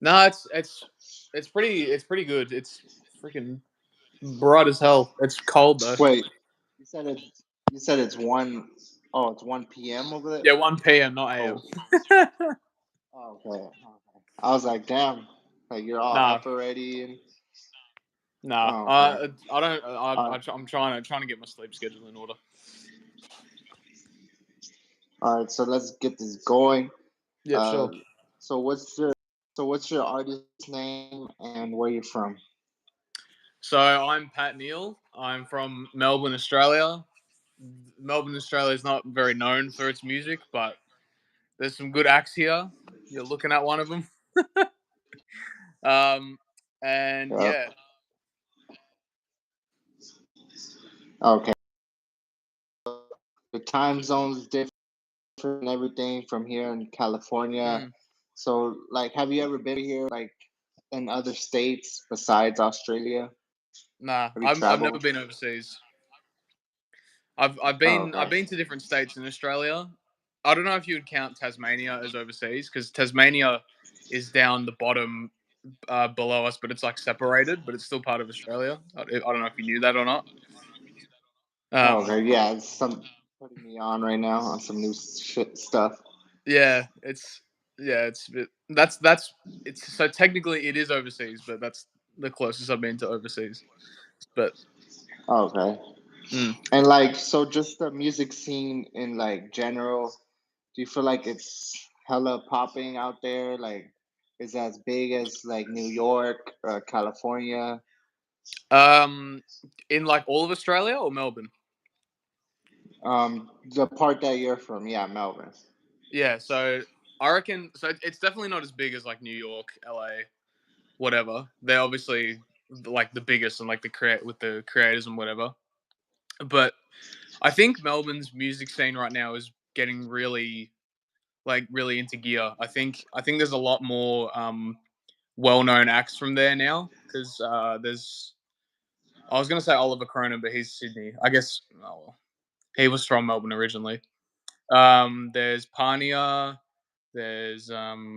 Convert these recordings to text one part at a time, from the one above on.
No, it's pretty good. It's freaking bright as hell. It's cold though. Wait, you said it. You said it's one. Oh, it's 1 p.m. over there. Yeah, 1 p.m., not Oh, a.m. okay. I was like, damn, like you're all No, up already, and no. oh, okay. I don't. All right, I'm trying to get my sleep schedule in order. all right. So let's get this going. Yeah, Uh, sure. so what's your artist name and where you from? So I'm Pat Neal. I'm from Melbourne, Australia. Melbourne, Australia is not very known for its music, but there's some good acts here. You're looking at one of them. Um, and Yeah. yeah. Okay. The time zones different and everything from here in California. Mm, So, like, have you ever been here, like, in other states besides Australia? nah, Have you I've never traveled? been overseas. I've Oh, been okay. to different states in Australia. I don't know if you would count Tasmania as overseas because Tasmania is down the bottom below us, but it's like separated, but it's still part of Australia. I don't know if you knew that or not. Oh, Um, okay. Yeah, it's some putting me on right now on some new shit stuff. yeah, it's that's it's so technically it is overseas, but that's the closest I've been to overseas. But Oh, okay. mm, And like, so just the music scene in like general, do you feel like it's hella popping out there? Like, is it as big as like New York, California? um, in like all of Australia or Melbourne? The part that you're from, yeah, Melbourne. Yeah, so I reckon so. It's definitely not as big as like New York, LA, whatever. They're obviously like the biggest and like the create with the creators and whatever. But I think Melbourne's music scene right now is getting really into gear. I think there's a lot more well-known acts from there now because there's I was gonna say Oliver Cronin, but he's Sydney. I guess he was from Melbourne originally. There's Pania. There's uh,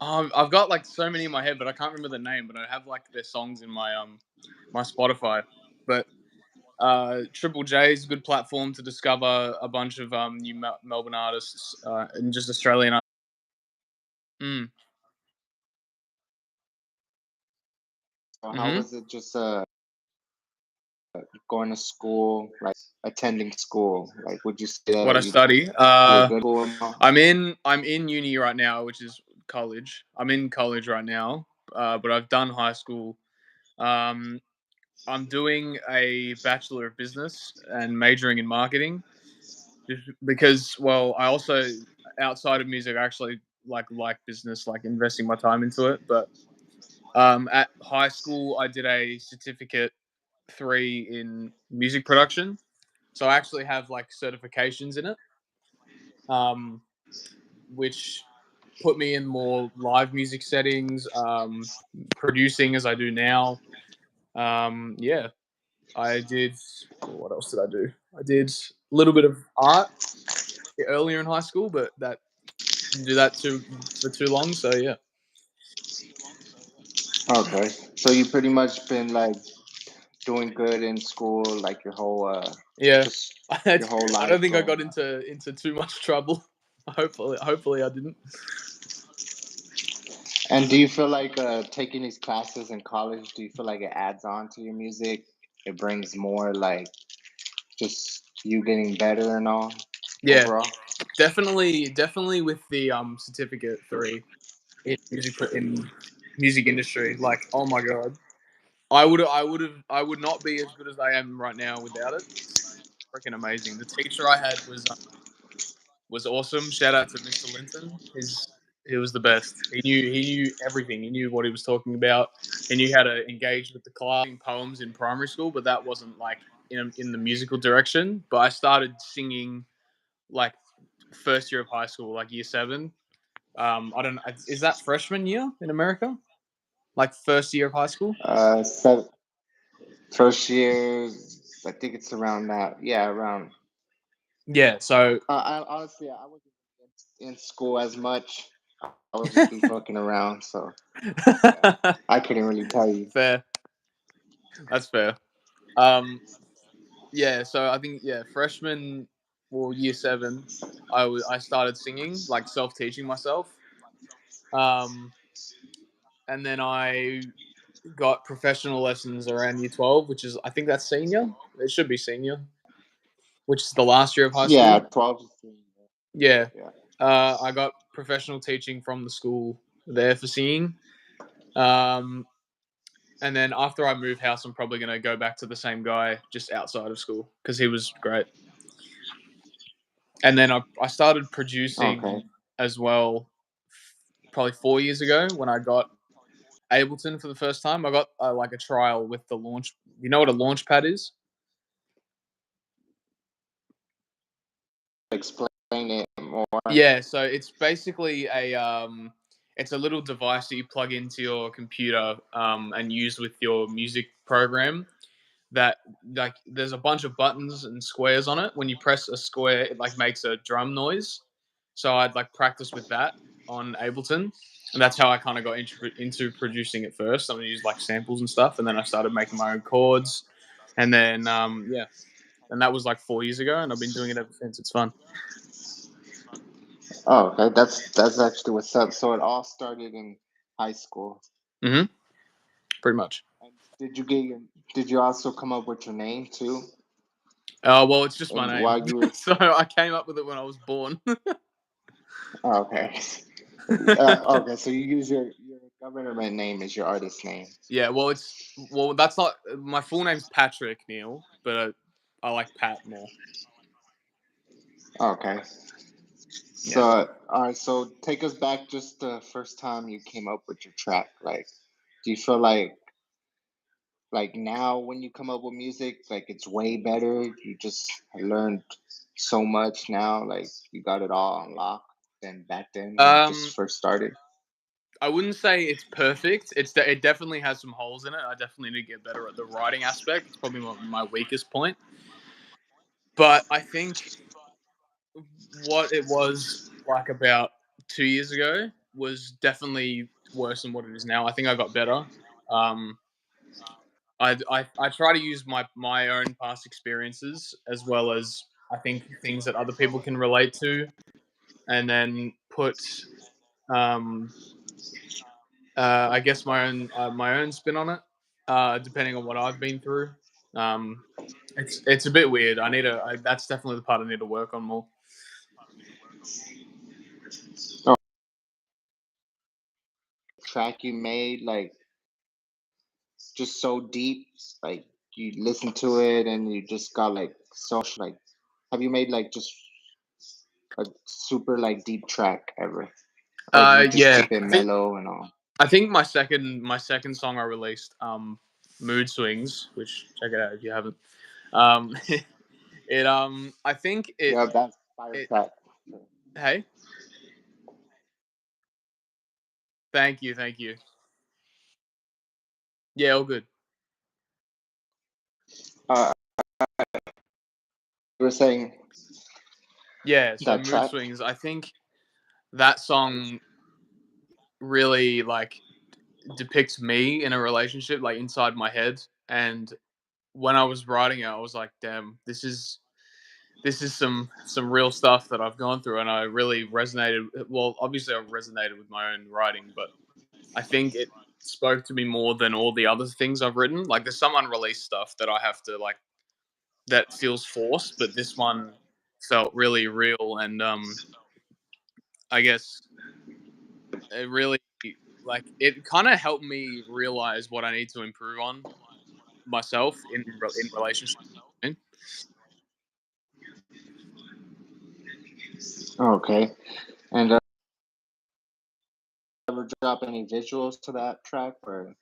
I've got like so many in my head, but I can't remember the name. But I have like their songs in my Spotify. But Triple J is a good platform to discover a bunch of new Melbourne artists and just Australian. Mm. So how Hmm. was it just going to school, like attending school? Like, would you say What I that study. you're good at school and all? I'm in uni right now, which is college. I'm in college right now, but I've done high school. Um, I'm doing a bachelor of business and majoring in marketing, just because. Well, I also outside of music, I actually like business, like investing my time into it. But at high school, I did a certificate 3 in music production, so I actually have like certifications in it, um, which put me in more live music settings, producing as I do now. Yeah, I did. What else did I do? I did a little bit of art earlier in high school, but that didn't do that too for too long. So yeah, Okay, so you pretty much been like doing good in school, like yeah. just I your whole don't life think I growing got up. into too much trouble. Hopefully I didn't. And do you feel like taking these classes in college? Do you feel like it adds on to your music? It brings more like just you getting better and all Yeah, overall. definitely with the certificate 3 in music industry. Like, oh my god, I would not be as good as I am right now without it. It's freaking amazing. The teacher I had was awesome. Shout out to Mr. Linton. He was the best. He knew everything. He knew what he was talking about. He knew how to engage with the class. Poems in primary school, but that wasn't like in the musical direction. But I started singing like first year of high school, like year 7. I don't know. Is that freshman year in America? Like first year of high school? So first year, I think it's around that. Yeah, around. Yeah. So I honestly, I wasn't against in school as much. I would just be fucking around, so yeah, I couldn't really tell you. Fair. That's fair. Yeah, so I think freshman or year 7, I started singing, like self-teaching myself. Um, and then I got professional lessons around year 12, which is, I think that's senior. It should be senior, which is the last year of high Yeah, school. 12 to 16. Yeah. Yeah. I got professional teaching from the school there for singing. Um, and then after I move house, I'm probably going to go back to the same guy just outside of school because he was great. And then I started Okay. producing as well, probably 4 years ago when I got Ableton for the first time. I got like a trial with the launch. You know what a launch pad is? Explain it more. Yeah, so it's basically it's a little device that you plug into your computer and use with your music program. That, like, there's a bunch of buttons and squares on it. When you press a square, it like makes a drum noise. So I'd like practice with that on Ableton, and that's how I kind of got into producing it first. I used like samples and stuff, and then I started making my own chords, and then and that was like 4 years ago, and I've been doing it ever since. It's fun. Oh, okay. That's actually what's up. So it all started in high school. Hmm. Pretty much. And did you also come up with your name too? Well, it's just my And name, while you were so I came up with it when I was born. oh, okay. Okay, so you use your government name as your artist name. Yeah, well, that's not my full name's Patrick Neal, but I like Pat more. Okay. Yeah. So all right, so take us back just the first time you came up with your track. Like, do you feel like now when you come up with music, like it's way better? You just learned so much now, like you got it all unlocked than back then when you Um, just first started. I wouldn't say it's perfect. It definitely has some holes in it. I definitely need to get better at the writing aspect. It's probably my weakest point. But I think what it was like about 2 years ago was definitely worse than what it is now. I think I got better. Um, I try to use my own past experiences as well as I think things that other people can relate to, and then put um, I guess my own spin on it, depending on what I've been through. Um, it's a bit weird. That's definitely the part I need to work on more. Oh, track you made like just so deep, like you listen to it and you just got like so like have you made like just a super like deep track ever? Or do you just Yeah, keep it mellow and all? I think my second song I released, Mood Swings, which check it out if you haven't. Um, I think Yeah, that's fire it. track. Hey, thank you. Yeah, all good. Uh, you were saying Yeah, so that Mood track? Swings. I think that song really like depicts me in a relationship, like inside my head. And when I was writing it, I was like, damn, this is some real stuff that I've gone through, and I really resonated. Well, obviously, I resonated with my own writing, but I think it spoke to me more than all the other things I've written. Like, there's some unreleased stuff that I have to like that feels forced, but this one felt really real, and I guess it really like it kind of helped me realize what I need to improve on myself in relationship. Okay. And ever drop any visuals to that track or?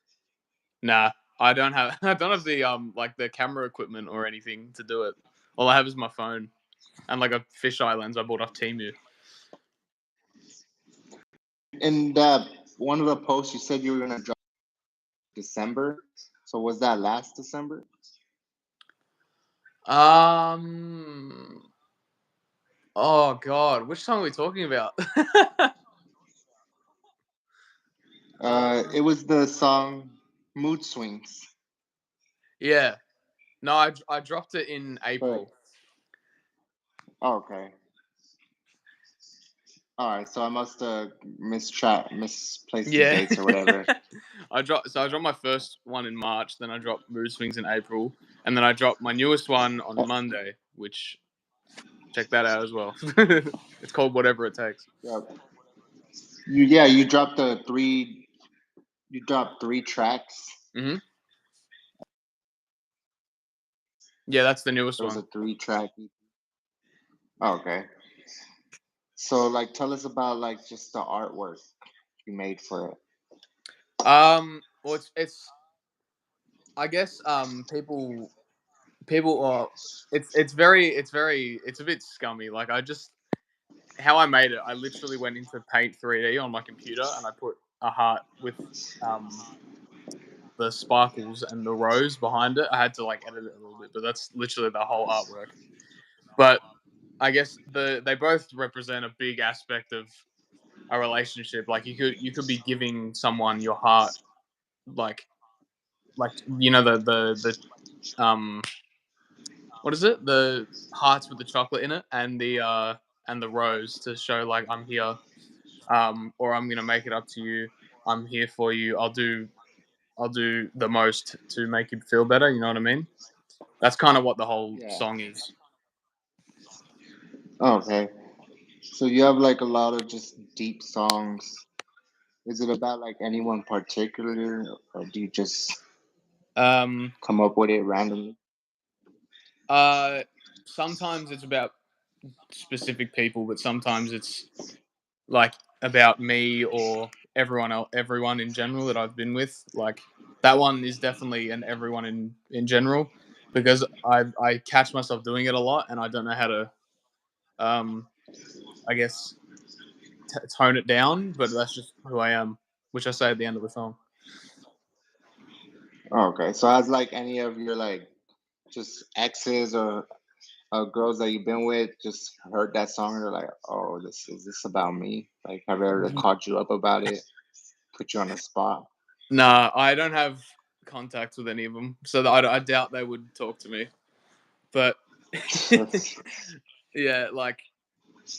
Nah, I don't have I don't have the like the camera equipment or anything to do it. All I have is my phone and like a fisheye lens I bought off Temu. In that one of the posts you said you were gonna drop December. So was that last December? Um, Oh God, which song are we talking about? It was the song "Mood Swings." Yeah. No, I dropped it in But April. okay, all right. So I must misplaced the Yeah. dates or whatever. I dropped my first one in March, then I dropped Mood Swings in April, and then I dropped my newest one on Uh, Monday, which check that out as well. It's called Whatever It Takes. yeah, you dropped the three. You dropped 3 tracks. Hmm. Yeah, that's the newest It was one. a 3 track. Okay. So like, tell us about like just the artwork you made for it. Well, it's I guess people are it's a bit scummy. Like I just how I made it, I literally went into Paint 3D on my computer and I put a heart with um the sparkles and the rose behind it. I had to like edit it a little bit, but that's literally the whole artwork. But I guess they both represent a big aspect of a relationship. Like you could be giving someone your heart, like you know the what is it? The hearts with the chocolate in it and the rose to show like I'm here, or I'm gonna make it up to you. I'm here for you. I'll do the most to make you feel better. You know what I mean? That's kind of what the whole Yeah. song is. Okay. So you have like a lot of just deep songs. Is it about like anyone particular, or do you just Um, come up with it randomly? uh, Sometimes it's about specific people, but sometimes it's like about me or everyone in general that I've been with. Like that one is definitely an everyone in general because I catch myself doing it a lot and I don't know how to um I guess tone it down, but that's just who I am, which I say at the end of the song. Okay. So has like any of your like just exes or girls that you've been with just heard that song and they're like, "Oh, this about me?" Like, have they ever called you up about it, put you on the spot? Nah, I don't have contact with any of them, so I doubt they would talk to me. But yeah, like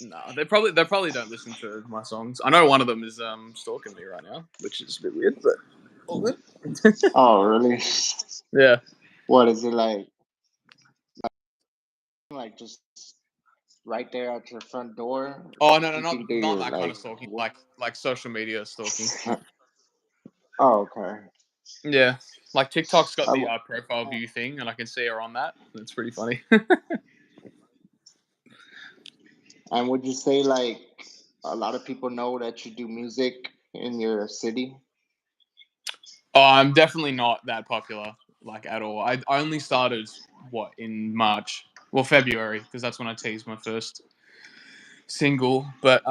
no, they probably don't listen to my songs. I know one of them is stalking me right now, which is a bit weird, but all good. Oh, really? Yeah. What is it like? Like just right there at your front door? Oh no, no, Do you not think not they're that kind like, of stalking. Like social media stalking. oh, okay. Yeah. Like TikTok's got the w- profile view thing, and I can see her on that. It's pretty funny. and would you say like a lot of people know that you do music in your city? Oh, I'm definitely not that popular, like at all. I only started what in March, well February, because that's when I teased my first single. But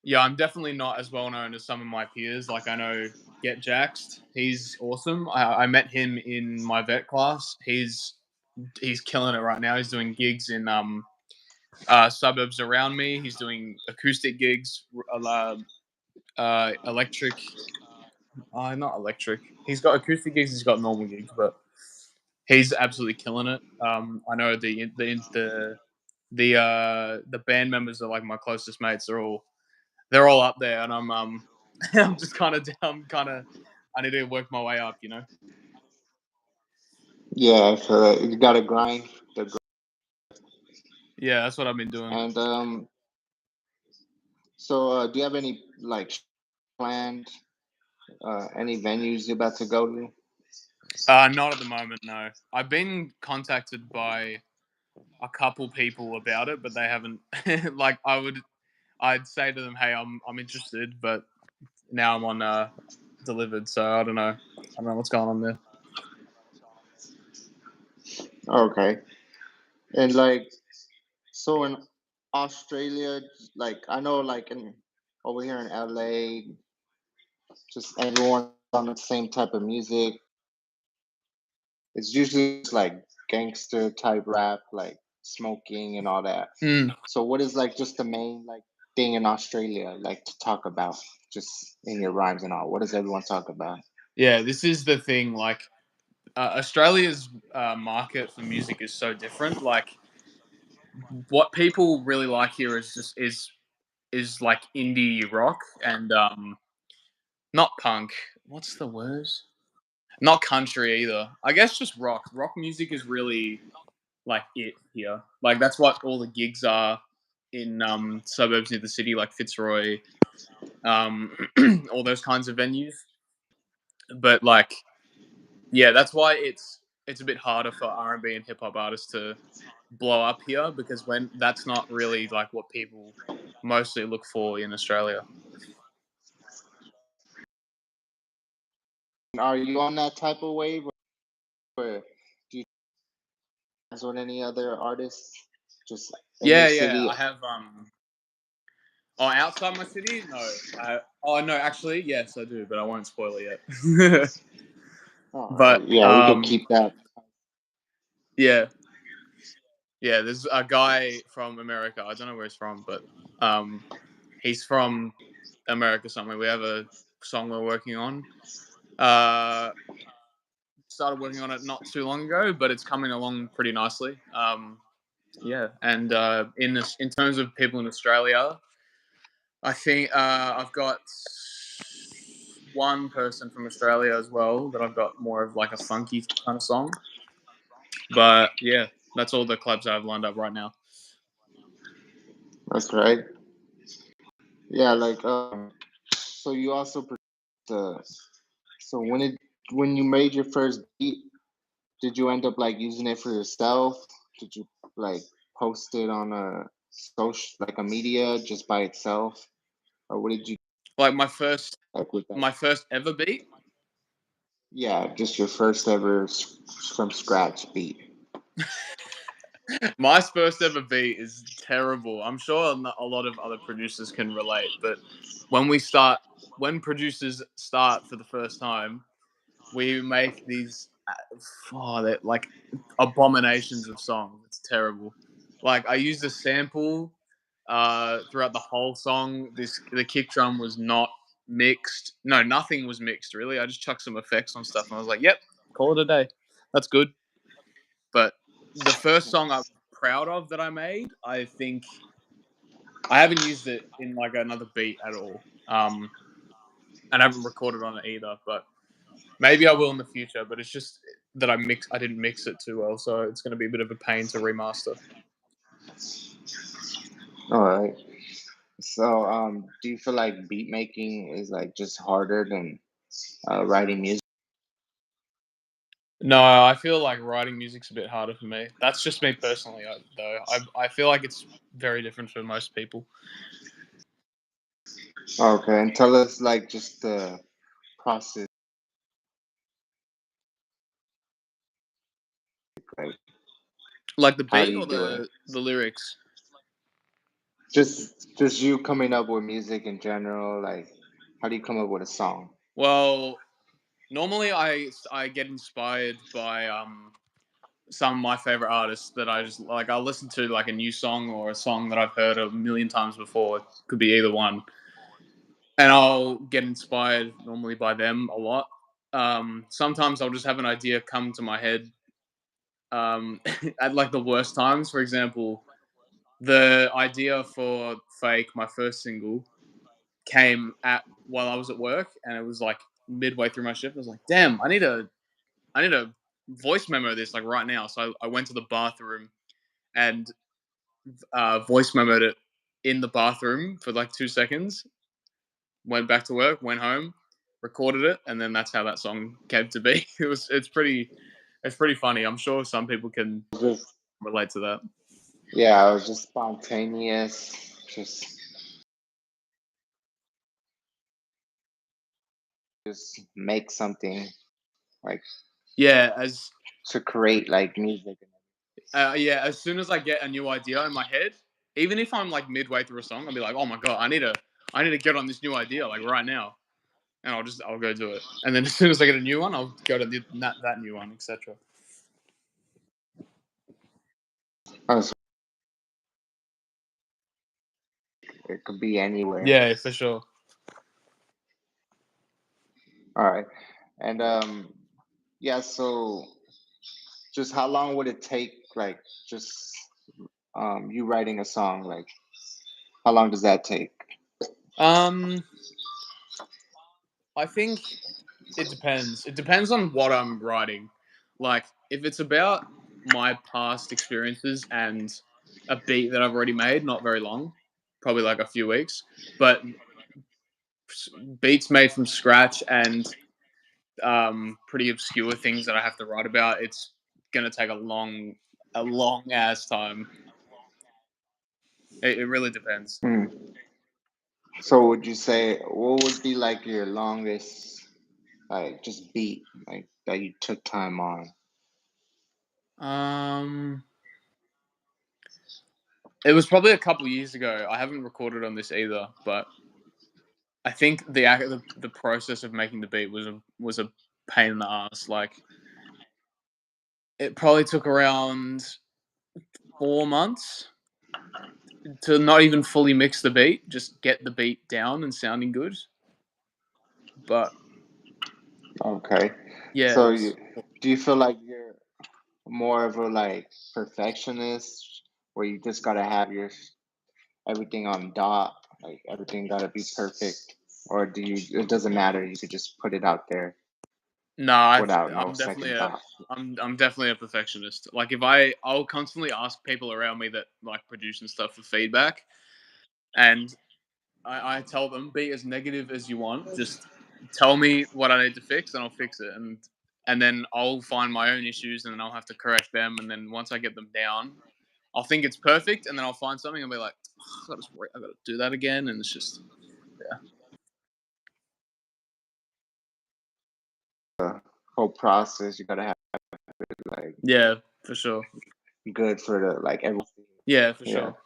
yeah, I'm definitely not as well known as some of my peers. Like I know Get Jaxed, he's awesome. I met him in my vet class. He's killing it right now. He's doing gigs in suburbs around me. He's doing acoustic gigs, electric. Not electric. He's got acoustic gigs. He's got normal gigs, but he's absolutely killing it. I know the band members are like my closest mates. They're all up there, and I'm I'm just kind of down. I need to work my way up. Yeah, so you gotta grind. Yeah, that's what I've been doing. And so do you have any like planned any venues you're about to go to? Not at the moment, no. I've been contacted by a couple people about it, but they haven't. Like I'd say to them, "Hey, I'm interested," but now I'm on delivered, so I don't know. I don't know what's going on there. Okay. And like, so in Australia, like I know like in over here in LA, just everyone's on the same type of music. It's usually just like gangster type rap, like smoking and all that. Mm. So what is like just the main like thing in Australia like to talk about just in your rhymes and all? What does everyone talk about? Yeah, this is the thing. Like Australia's market for music is so different. Like what people really like here is like indie rock and not punk. What's the word? Not country either. I guess just rock. Rock music is really like it here. Like that's what all the gigs are in suburbs near the city, like Fitzroy, um, all those kinds of venues. But like, yeah, that's why it's a bit harder for R&B and hip hop artists to blow up here because when that's not really like what people mostly look for in Australia. Are you on that type of wave where do you dance with any other artists just in your Yeah, city? I have oh, outside my city? No. Oh no, actually, yes, I do, but I won't spoil it yet. All right. but Yeah, we could keep that. yeah, yeah. There's a guy from America. I don't know where he's from, but he's from America somewhere. We have a song we're working on. Uh, Started working on it not too long ago, but it's coming along pretty nicely. Yeah, and in terms of people in Australia, I think I've got one person from Australia as well that I've got more of like a funky kind of song. But yeah, that's all the clubs I have lined up right now. That's right. Yeah, like so you also the so when you made your first beat, did you end up like using it for yourself? Did you like post it on a social like a media just by itself? Or what did you Like like with that? my first ever beat. Yeah, just your first ever from scratch beat. My first ever beat is terrible. I'm sure a lot of other producers can relate, but when we start, when producers start for the first time, we make these they're like abominations of songs. It's terrible. Like I used a sample throughout the whole song. The kick drum was not mixed. No, nothing was mixed really. I just chucked some effects on stuff and I was like, "Yep, call it a day. That's good." But the first song I'm proud of that I made, I think I haven't used it in like another beat at all. And I haven't recorded on it either, but maybe I will in the future, but it's just that I didn't mix it too well, so it's going to be a bit of a pain to remaster. All right. So do you feel like beat making is like just harder than writing music? No, I feel like writing music's a bit harder for me. That's just me personally, though. I feel like it's very different for most people. Okay, and tell us like just the process, like Like the how do beat you or do it? the lyrics. Just you coming up with music in general, like how do you come up with a song? Well, normally I get inspired by some of my favorite artists that I just like. I'll listen to like a new song or a song that I've heard a million times before. It could be either one, and I'll get inspired normally by them a lot. Sometimes I'll just have an idea come to my head at like the worst times. For example, the idea for "Fake," my first single, came at while I was at work, and it was like midway through my shift. I was like, "Damn, I need to voice memo this like right now." So I went to the bathroom and voice memoed it in the bathroom for like 2 seconds. Went back to work, went home, recorded it, and then that's how that song came to be. It's pretty funny. I'm sure some people can Just relate to that. yeah, it was just spontaneous, just make something like Yeah, as to create like music. yeah, as soon as I get a new idea in my head, even if I'm like midway through a song, I'll be like, "Oh my god, I need to get on this new idea like right now," and I'll go do it. And then as soon as I get a new one, I'll go to that new one, etc. Oh, so it could be anywhere. Yeah, for sure. All right. And yeah, so just how long would it take, like, just you writing a song, like how long does that take? Um, I think it depends. It depends on what I'm writing. Like, if it's about my past experiences and a beat that I've already made, not very long, probably like a few weeks. But beats made from scratch and pretty obscure things that I have to write about, it's gonna take a long ass time. It really depends. Hmm. So would you say what would be like your longest, like, just beat, like, that you took time on? Um, it was probably a couple years ago. I haven't recorded on this either, but I think the process of making the beat was a pain in the ass. Like, it probably took around 4 months to not even fully mix the beat, just get the beat down and sounding good. But Okay. yeah, it So was. do you feel like you're more of a like perfectionist, where you just gotta have your everything on dot, like everything gotta be perfect, or do you? It doesn't matter. You could just put it out there No, without no I'm definitely second a thought. I'm definitely a perfectionist. Like, if I'll constantly ask people around me that like produce and stuff for feedback, and I tell them, be as negative as you want, just tell me what I need to fix and I'll fix it, and then I'll find my own issues and then I'll have to correct them, and then once I get them down, I'll think it's perfect, and then I'll find something and be like, I gotta do that again, and it's just yeah, The whole process, you gotta have it like yeah, for sure, good for the like everyone. yeah, for Yeah. sure,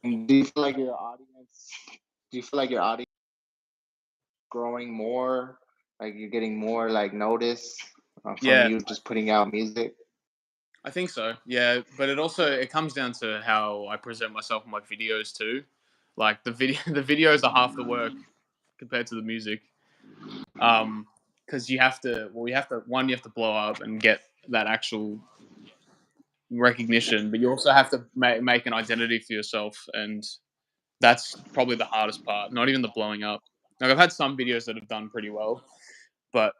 And do you feel like your audience? Do you feel like your audience growing more? Like you're getting more like notice from yeah. you just putting out music? I think so. Yeah, but it comes down to how I present myself in my videos too. Like, the videos are half the work compared to the music. Because you have to one, you have to blow up and get that actual recognition, but you also have to make an identity for yourself, and that's probably the hardest part. Not even the blowing up. Like, I've had some videos that have done pretty well, but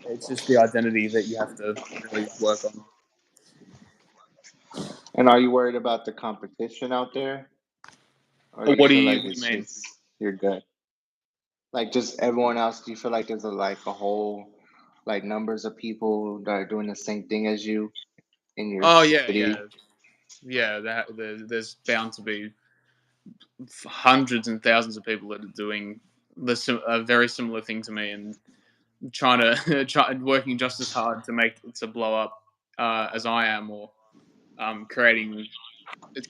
it's just the identity that you have to really work on. And are you worried about the competition out there, or do you feel like What do you it's mean? just you're good? Like just everyone else, do you feel like there's a like a whole like numbers of people that are doing the same thing as you in your Oh yeah, city? yeah. Yeah, there's bound to be hundreds and thousands of people that are doing a very similar thing to me, and trying to working just as hard to make it to blow up as I am, or creating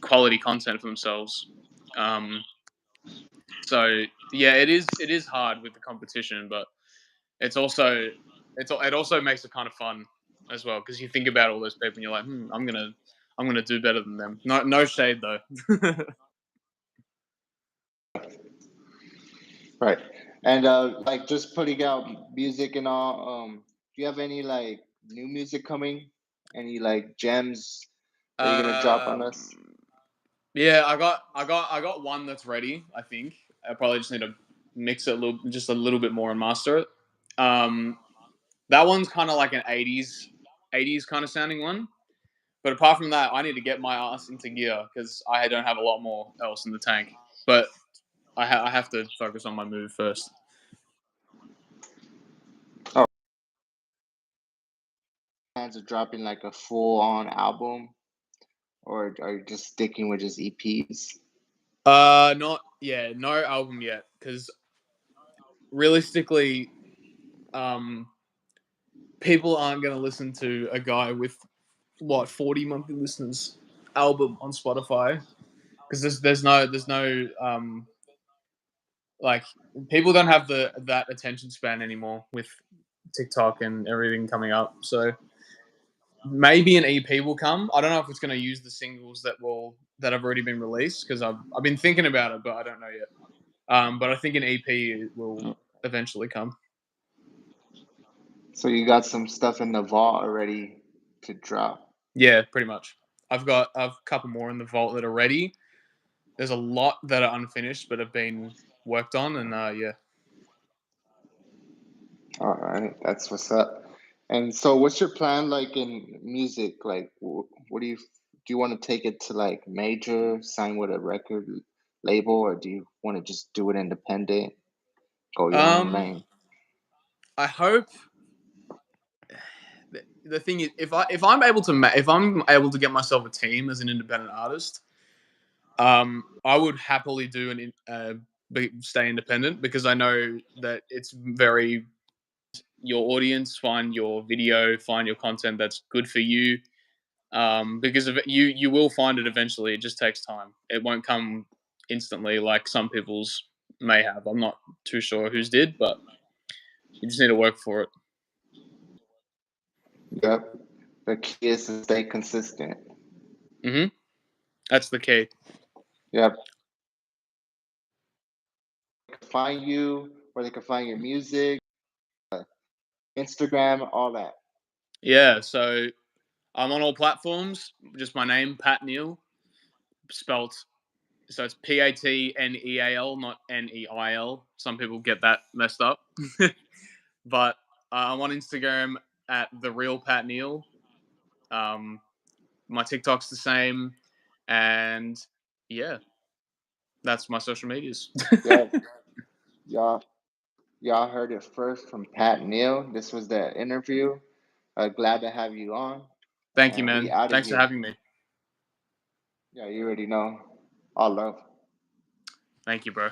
quality content for themselves. Um, so yeah, it is hard with the competition, but it's also it also makes it kind of fun as well, because you think about all those people and you're like, I'm gonna do better than them. No shade though. Right. And like just putting out music and all, do you have any like new music coming? Any like gems that you're gonna drop on Um, us? yeah, I got one that's ready. I think I probably just need to mix it just a little bit more and master it. Um, that one's kind of like an '80s kind of sounding one. But apart from that, I need to get my ass into gear because I don't have a lot more else in the tank. But I have to focus on my move first. Oh, plans of dropping like a full on album, or are you just sticking with just EPs? Not yeah, no album yet, because realistically, um, people aren't going to listen to a guy with 40 monthly listeners album on Spotify, because there's no like, people don't have the that attention span anymore with TikTok and everything coming up. So maybe an EP will come. I don't know if it's going to use the singles that will that have already been released because I've been thinking about it, but I don't know yet. But I think an EP will Mm. eventually come. So you got some stuff in the vault already to drop. Yeah, pretty much. I've got a couple more in the vault that are ready. There's a lot that are unfinished but have been worked on, and yeah. All right, that's what's up. And so, what's your plan like in music? Like, what do you want to take it to like major, sign with a record label, or do you want to just do it independent, go your own Um, lane? I hope the thing is if I'm able to if I'm able to get myself a team as an independent artist, I would happily do stay independent because I know that it's very your audience find your video, find your content that's good for you. Because of you will find it eventually. It just takes time. It won't come instantly like some people's may have. I'm not too sure whose did, but you just need to work for it. Yep. The key is to stay consistent. That's the key. Yep. Find you, where they can find your music, Instagram, all that. Yeah, so I'm on all platforms. Just my name, Pat Neal, spelt. So it's Patneal, not Neil. Some people get that messed up. But I'm on Instagram at the real Pat Neal. My TikTok's the same, and yeah, that's my social medias. Yep. Y'all, y'all heard it first from Pat Neal. This was the interview. Glad to have you on, Thank you, and we man. out of Thanks for here. having me. Yeah, you already know. All love. Thank you, bro.